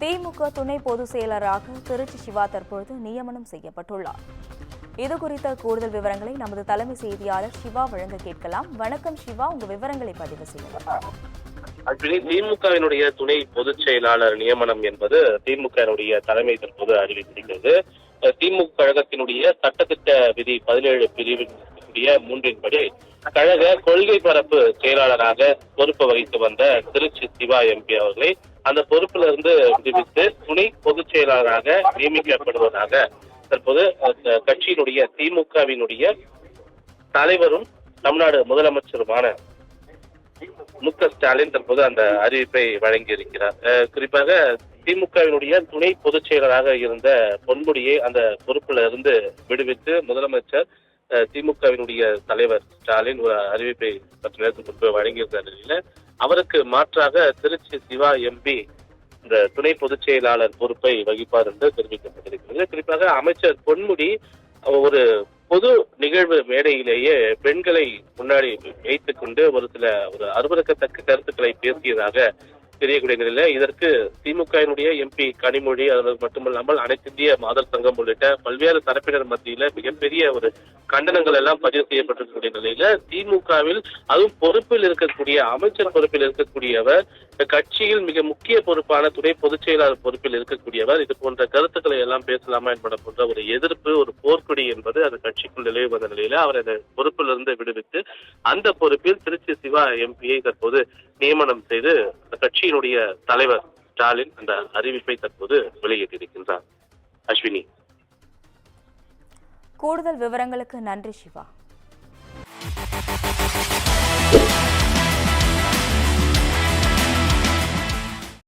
திமுக துணை பொதுச் செயலராக திருச்சி சிவா தற்பொழுது நியமனம் செய்யப்பட்டுள்ளார். இதுகுறித்த கூடுதல் விவரங்களை நமது தலைமை செய்தியாளர் சிவா வழங்க கேட்கலாம். வணக்கம் சிவா, உங்க விவரங்களை பதிவு செய்யலாம். திமுகவினுடைய துணை பொதுச் செயலாளர் நியமனம் என்பது திமுகவினுடைய தலைமை தற்போது அறிவித்திருக்கிறது. திமுக கழகத்தினுடைய சட்டத்திட்ட விதி 17 பிரிவின் 3 கழக கொள்கை பரப்பு செயலாளராக பொறுப்பு வகித்து வந்த திருச்சி சிவா எம்பி அவர்களை அந்த பொறுப்பிலிருந்து விடுவித்து துணை பொதுச் செயலாளராக நியமிக்கப்படுவதாக தற்போது கட்சியினுடைய திமுகவினுடைய தலைவரும் தமிழ்நாடு முதலமைச்சருமான மு.க.ஸ்டாலின் தற்போது அந்த அறிவிப்பை வழங்கியிருக்கிறார். குறிப்பாக திமுகவினுடைய துணை பொதுச் செயலராக இருந்த பொன்முடியை அந்த பொறுப்புல இருந்து விடுவித்து முதலமைச்சர் திமுகவினுடைய தலைவர் ஸ்டாலின் ஒரு அறிவிப்பை சற்று நேரத்துக்கு முன்பு வழங்கியிருந்த நிலையில அவருக்கு மாற்றாக திருச்சி சிவா எம்பி இந்த துணை பொதுச் செயலாளர் பொறுப்பை வகிப்பார் என்று தெரிவிக்கப்பட்டிருக்கிறது. குறிப்பாக அமைச்சர் பொன்முடி ஒரு பொது நிகழ்வு மேடையிலேயே பெண்களை முன்னாடி வைத்துக் கொண்டு ஒரு அருவருக்கத்தக்க கருத்துக்களை பேசியதாக தெரியக்கூடிய நிலையில இதற்கு திமுகவினுடைய எம்பி கனிமொழி அது மட்டுமல்லாமல் அனைத்து இந்திய மாதர் சங்கம் உள்ளிட்ட பல்வேறு தரப்பினர் மத்தியில மிகப்பெரிய ஒரு கண்டனங்கள் எல்லாம் பதிவு செய்யப்பட்டிருக்கக்கூடிய நிலையில திமுகவில் அதுவும் பொறுப்பில் இருக்கக்கூடிய அமைச்சர் பொறுப்பில் இருக்கக்கூடியவர் கட்சியில் மிக முக்கிய பொறுப்பான துணை பொதுச் செயலாளர் பொறுப்பில் இருக்கக்கூடியவர் இது போன்ற கருத்துக்களை எல்லாம் பேசலாமா என்பது போன்ற ஒரு எதிர்ப்பு ஒரு போர்க்குடி என்பது அது கட்சிக்குள் நிலவி வந்த நிலையில அவர் அந்த பொறுப்பிலிருந்து விடுவித்து அந்த பொறுப்பில் திருச்சி சிவா எம்பியை தற்போது நியமனம் செய்து கட்சியினுடைய தலைவர் ஸ்டாலின் அந்த அறிவிப்பை தற்போது வெளியிட்டிருக்கின்றார். அஸ்வினி, கூடுதல் விவரங்களுக்கு நன்றி சிவா.